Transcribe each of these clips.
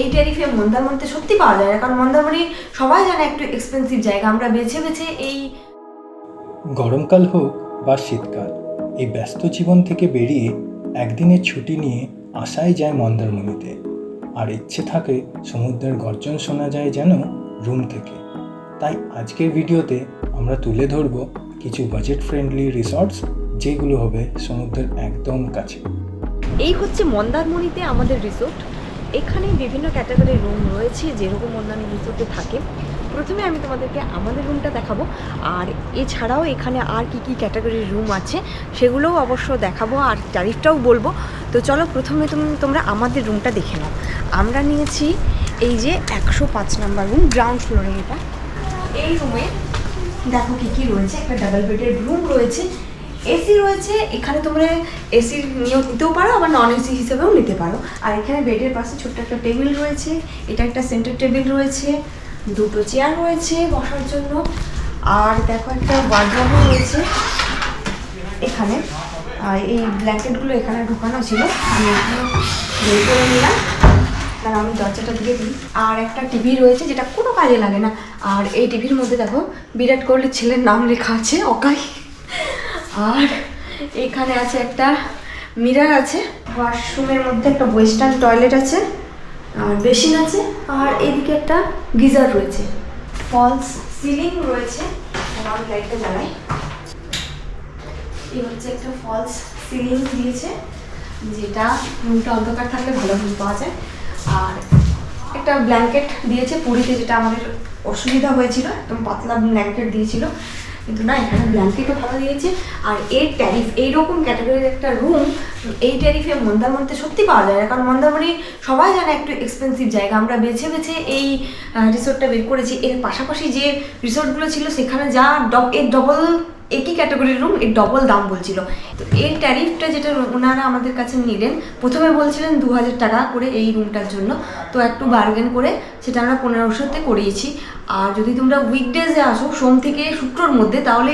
এই ট্যারিফে মন্দারমণিতে সত্যি পাওয়া যায় না, কারণ মন্দারমণি সবাই জানে একটু এক্সপেন্সিভ জায়গা। আমরা বেছে বেছে এই গরমকাল হোক বা শীতকাল, এই ব্যস্ত জীবন থেকে বেরিয়ে একদিনের ছুটি নিয়ে আসাই যায় মন্দারমণিতে। আর ইচ্ছে থাকে সমুদ্রের গর্জন শোনা যায় যেন রুম থেকে। তাই আজকের ভিডিওতে আমরা তুলে ধরব কিছু বাজেট ফ্রেন্ডলি রিসর্টস, যেগুলো হবে সমুদ্রের একদম কাছে। এই হচ্ছে মন্দারমণিতে আমাদের রিসোর্ট। এখানে বিভিন্ন ক্যাটাগরির রুম রয়েছে, যেরকম অন্যান্য রিসোর্টে থাকে। প্রথমে আমি তোমাদেরকে আমাদের রুমটা দেখাবো, আর এছাড়াও এখানে আর কি কি ক্যাটাগরির রুম আছে সেগুলোও অবশ্য দেখাবো, আর ট্যারিফটাও বলবো। তো চলো প্রথমে তোমরা আমাদের রুমটা দেখে নাও। আমরা নিয়েছি এই যে 105 নাম্বার রুম, গ্রাউন্ড ফ্লোরে। এটা এই রুমে দেখো কি কি রয়েছে। একটা ডাবল বেডের রুম রয়েছে, এসি রয়েছে। এখানে তোমরা এসি নিতেও পারো, আবার নন এসি হিসেবেও নিতে পারো। আর এখানে বেডের পাশে ছোট্ট একটা টেবিল রয়েছে, এটা একটা সেন্টার টেবিল রয়েছে, দুটো চেয়ার রয়েছে বসার জন্য। আর দেখো একটা ওয়ার্ডরোবও রয়েছে এখানে। আর এই ব্ল্যাঙ্কেটগুলো এখানে ঢোকানো ছিল, আমি এগুলো বের করে নিলাম, কারণ আমি দরজাটা দিয়ে দিই। আর একটা টিভি রয়েছে, যেটা কোনো কাজে লাগে না। আর এই টিভির মধ্যে দেখো বিরাট কোহলির ছেলের নাম লেখা আছে, অকাই। আর এখানে আছে একটা মিরর আছে, ওয়াশরুমের মধ্যে একটা ওয়েস্টার্ন টয়লেট আছে, আর বেসিন আছে। আর এদিকে একটা গিজার রয়েছে, ফলস সিলিং রয়েছে। আমি লাইটটা জ্বালাই। এই হচ্ছে একটা ফলস সিলিং দিয়েছে, যেটা রুমটা অন্ধকার থাকলে ভালো ঘুম পাওয়া যায়। আর একটা ব্ল্যাঙ্কেট দিয়েছে পুরীতে, যেটা আমাদের অসুবিধা হয়েছিল, একদম পাতলা ব্ল্যাঙ্কেট দিয়েছিল, কিন্তু না, এখানে ব্ল্যাঙ্কেটও ভালো দিয়েছে। আর এর ট্যারিফ, এইরকম ক্যাটাগরির একটা রুম এই ট্যারিফে মন্দারমণিতে সত্যি পাওয়া যায় না, কারণ মন্দারমণি সবাই জানে একটু এক্সপেন্সিভ জায়গা। আমরা বেছে বেছে এই রিসোর্টটা বের করেছি। এর পাশাপাশি যে রিসোর্টগুলো ছিল সেখানে যা এর ডবল, একই ক্যাটাগরির রুম এর ডবল দাম বলছিল। তো এর ট্যারিফটা যেটা ওনারা আমাদের কাছে নিলেন, প্রথমে বলছিলেন 2000 টাকা করে এই রুমটার জন্য। তো একটু বার্গেন করে সেটা আমরা 1500-তে করিয়েছি। আর যদি তোমরা উইকডেজে আসো সোম থেকে শুক্রর মধ্যে, তাহলে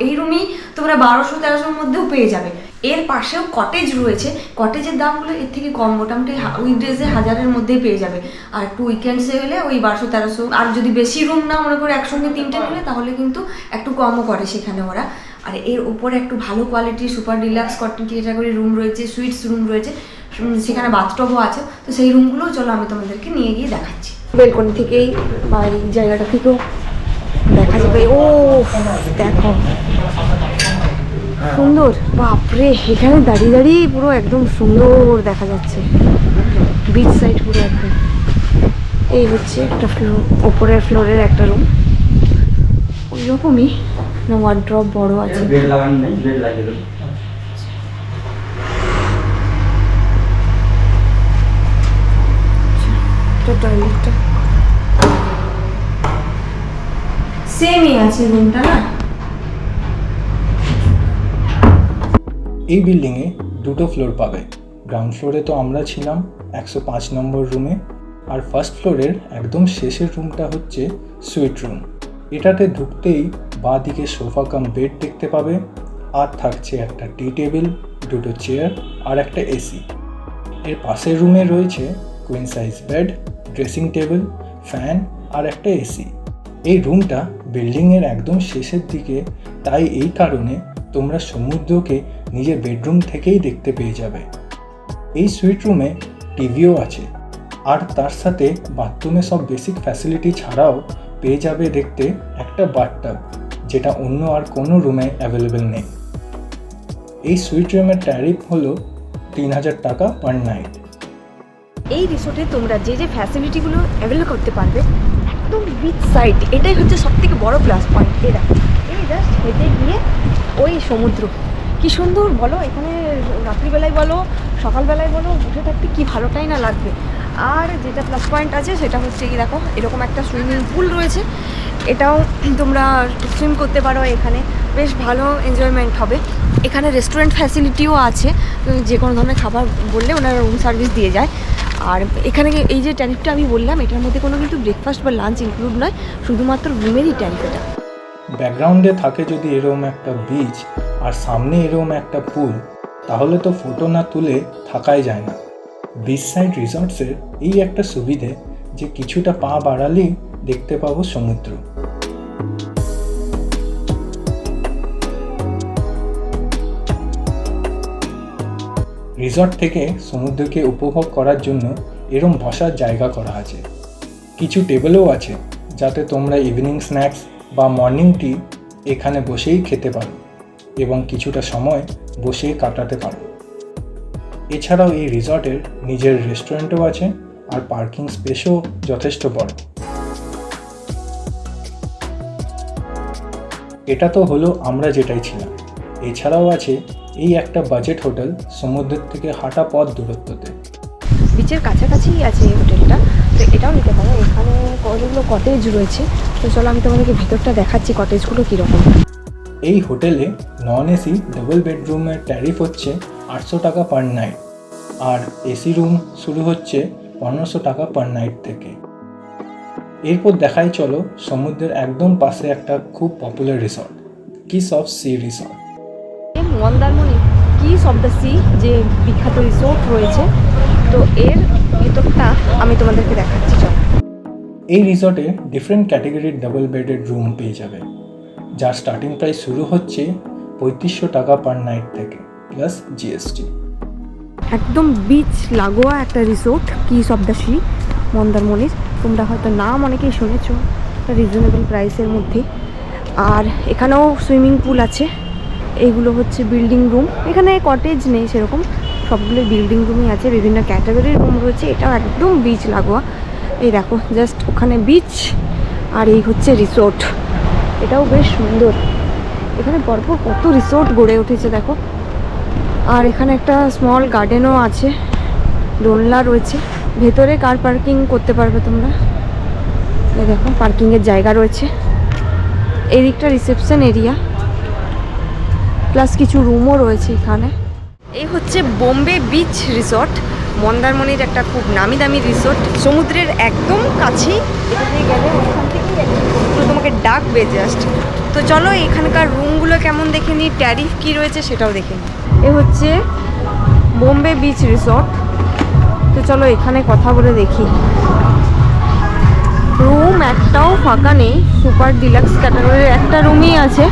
এই রুমই তোমরা 1200-1300-র মধ্যেও পেয়ে যাবে। এর পাশেও কটেজ রয়েছে, কটেজের দামগুলো এর থেকে কম, মোটামুটি উইকডেজে 1000-এর মধ্যেই পেয়ে যাবে। আর একটু উইকেন্ডসে গেলে ওই 1200-1300। আর যদি বেশি রুম না মনে করো একসঙ্গে 3টে নিলে, তাহলে কিন্তু একটু কমও করে সেখানে ওরা। আর এর উপরে একটু ভালো কোয়ালিটির সুপার ডিলাক্স ক্যাটাগরি রুম রয়েছে, সুইটস রুম রয়েছে, সেখানে বাথটবও আছে। তো সেই রুমগুলোও চলো আমি তোমাদেরকে নিয়ে গিয়ে দেখাচ্ছি। বেলকনি থেকেই বা এই জায়গাটা থেকেও দেখা যাবে। ও দেখো সুন্দর, বাপরে, এখানে দাঁড়িয়ে দাঁড়িয়ে পুরো একদম সুন্দর দেখা যাচ্ছে বিচ সাইড পুরো একদম। এই হচ্ছে একটা ফ্লোর, ওপরের ফ্লোরের একটা রুম, ওই রকমই না, ওয়ার্ড্রপ বড় আছে। টয়লেটটা সেমই আছে রুমটা না। এই বিল্ডিংয়ে দুটো ফ্লোর পাবে। গ্রাউন্ড ফ্লোরে তো আমরা ছিলাম 105 নম্বর রুমে, আর ফার্স্ট ফ্লোরের একদম শেষের রুমটা হচ্ছে সুইট রুম। এটাতে ঢুকতেই বাঁ দিকে সোফা কাম বেড দেখতে পাবে, আর থাকছে একটা টি টেবিল, দুটো চেয়ার আর একটা এসি। এর পাশের রুমে রয়েছে queen size bed, dressing table, fan আর একটা এসি। এই রুমটা বিল্ডিংয়ের একদম শেষের দিকে, তাই এই কারণে তোমরা সমুদ্রকে নিজের বেডরুম থেকেই দেখতে পেয়ে যাবে। এই সুইট রুমে টিভিও আছে, আর তার সাথে বাথরুমে সব বেসিক ফ্যাসিলিটি ছাড়াও পেয়ে যাবে দেখতে একটা বাথটাব, যেটা অন্য আর কোনো রুমে অ্যাভেলেবেল নেই। এই সুইট রুমের ট্যারিফ হলো 3000 টাকা পার নাইট। এই রিসোর্টে তোমরা যে যে ফ্যাসিলিটিগুলো অ্যাভেল করতে পারবে একদম বিচ সাইড, এটাই হচ্ছে সবথেকে বড় প্লাস পয়েন্ট। এই জাস্ট হেঁটে গিয়ে ওই সমুদ্র, কি সুন্দর বলো। এখানে রাত্রিবেলায় বলো সকালবেলায় বলো বসে থাকতে কি ভালোটাই না লাগবে। আর যেটা প্লাস পয়েন্ট আছে সেটা হচ্ছে কি, দেখো এরকম একটা সুইমিং পুল রয়েছে, এটাও তোমরা সুইম করতে পারো। এখানে বেশ ভালো এনজয়মেন্ট হবে। এখানে রেস্টুরেন্ট ফ্যাসিলিটিও আছে, যে কোনো ধরনের খাবার বললে ওনারা রুম সার্ভিস দিয়ে যায়। আর এখানে এই যে ট্যারিফটা আমি বললাম, এটার মধ্যে কোনো কিন্তু ব্রেকফাস্ট বা লাঞ্চ ইনক্লুড নয়, শুধুমাত্র রুমেরই ট্যারিফ এটা। ব্যাকগ্রাউন্ডে থাকে যদি এরকম একটা বিচ আর সামনে এরকম একটা পুল, তাহলে তো ফটো না তুলে থাকাই যায় না। বিচ সাইড রিসর্টসের এই একটা সুবিধে যে কিছুটা পা বাড়ালেই দেখতে পাবো সমুদ্র। রিসর্ট থেকে সমুদ্রকে উপভোগ করার জন্য এরম বসার জায়গা করা আছে। কিছু টেবিলও আছে যাতে তোমরা ইভিনিং স্ন্যাক্স বা মর্নিং টি এখানে বসেই খেতে পারো এবং কিছুটা সময় বসেই কাটাতে পারো। এছাড়াও এই রিসর্টের নিজের রেস্টুরেন্টও আছে আর পার্কিং স্পেসও যথেষ্ট বড়। এটা তো হলো আমরা যেটাই ছিলাম। এছাড়াও আছে এই একটা বাজেট হোটেল সমুদ্রের থেকে হাঁটা পথ দূরত্বতে। বিচের কাছাকাছিই আছে এই হোটেলটা, তো এটাও নিতে পারো। এখানে কতগুলো কটেজ রয়েছে, তো চলো আমি তোমাদেরকে ভিতরটা দেখাচ্ছি কটেজগুলো কীরকম। এই হোটেলে নন এসি ডাবল বেডরুমের ট্যারিফ হচ্ছে 800 টাকা পার নাইট, আর এসি রুম শুরু হচ্ছে 1500 টাকা পার নাইট থেকে। এরপর দেখাই চলো সমুদ্রের একদম পাশে একটা খুব popular resort, kiss of sea resort. Mandarmani kiss of the sea যে বিখ্যাত রিসোর্ট রয়েছে, তো এর ভিতরটা আমি তোমাদেরকে দেখাচ্ছি। চলো, এই রিসর্টে ডিফারেন্ট ক্যাটেগরির ডাবল বেডেড রুম পেয়ে যাবে, যার স্টার্টিং প্রাইস শুরু হচ্ছে 3500 টাকা পার নাইট থেকে প্লাস জিএসটি। একদম বিচ লাগোয়া একটা resort Kiss of the Sea মন্দারমণির। তোমরা হয়তো নাম অনেকেই শুনেছো, একটা রিজনেবল প্রাইসের মধ্যে। আর এখানেও সুইমিং পুল আছে। এইগুলো হচ্ছে বিল্ডিং রুম, এখানে কটেজ নেই সেরকম, সবগুলো বিল্ডিং রুমই আছে, বিভিন্ন ক্যাটাগরির রুম রয়েছে। এটাও একদম বিচ লাগোয়া। এই দেখো জাস্ট ওখানে বিচ আর এই হচ্ছে রিসোর্ট। এটাও বেশ সুন্দর। এখানে পরপর কত রিসোর্ট গড়ে উঠেছে দেখো। আর এখানে একটা স্মল গার্ডেনও আছে, দোলনা রয়েছে, ভেতরে কার পার্কিং করতে পারবে তোমরা। এই দেখো পার্কিংয়ের জায়গা রয়েছে। এই দিকটা রিসেপশন এরিয়া, প্লাস কিছু রুমও রয়েছে এখানে। এই হচ্ছে বোম্বে বিচ রিসর্ট, মন্দারমণির একটা খুব নামি দামি রিসর্ট, সমুদ্রের একদম কাছেই। এটা দিয়ে গেলে ওখান থেকেই তোমাকে ডাকবে জাস্ট। তো চলো এখানকার রুমগুলো কেমন দেখে নিই, ট্যারিফ কী রয়েছে সেটাও দেখে নিই। এ হচ্ছে বোম্বে বিচ রিসর্ট। তো চলো এখানে কথা বলে দেখি। রুম একটাও ফাঁকা নেই, সুপার ডিলাক্স ক্যাটাগরির একটা রুমই আছে।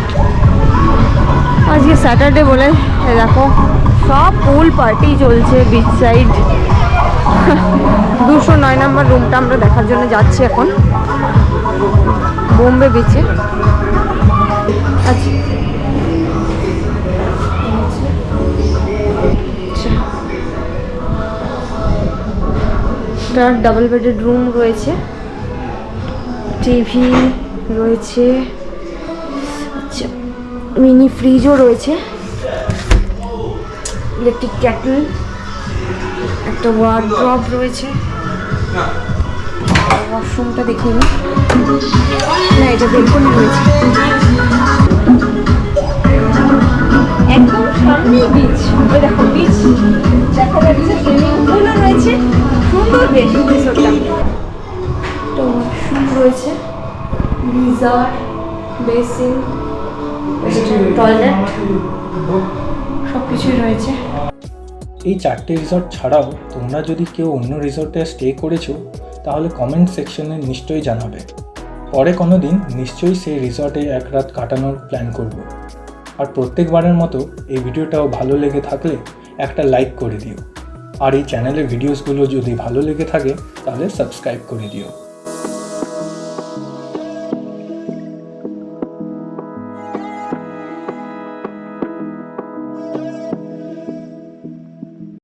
আজকে স্যাটারডে বলে দেখো সব পুল পার্টি চলছে বিচ সাইড। 209 নম্বর রুমটা আমরা দেখার জন্য যাচ্ছি এখন বোম্বে বিচে। আচ্ছা, ডাবল বেডেড রুম রয়েছে, টিভি রয়েছে, আচ্ছা মিনি ফ্রিজও রয়েছে, ইলেকট্রিক ক্যাটল, একটা ওয়ার্ড্রপ রয়েছে। ওয়াশরুমটা দেখে নিই, না এটা বেলকনি রয়েছে। একদম সামনেই বিচ, ওই দেখো বিচ দেখা যাচ্ছে, সুইমিং পুলও রয়েছে, সুন্দর বেশ রিসোর্টটা। তো ওয়াশরুম রয়েছে, গিজার, বেসিন, টয়লেট, সব কিছুই রয়েছে। এই 4টে রিসর্ট ছাড়াও তোমরা যদি কেউ অন্য রিসর্টে স্টে করেছো তাহলে কমেন্ট সেকশনে নিশ্চয়ই জানাবে। পরে কোনো দিন নিশ্চয়ই সেই রিসর্টে এক রাত কাটানোর প্ল্যান করব। আর প্রত্যেকবারের মতো এই ভিডিওটাও ভালো লেগে থাকলে একটা লাইক করে দিও। আর এই চ্যানেলের ভিডিওসগুলো যদি ভালো লেগে থাকে তাহলে সাবস্ক্রাইব করে দিও।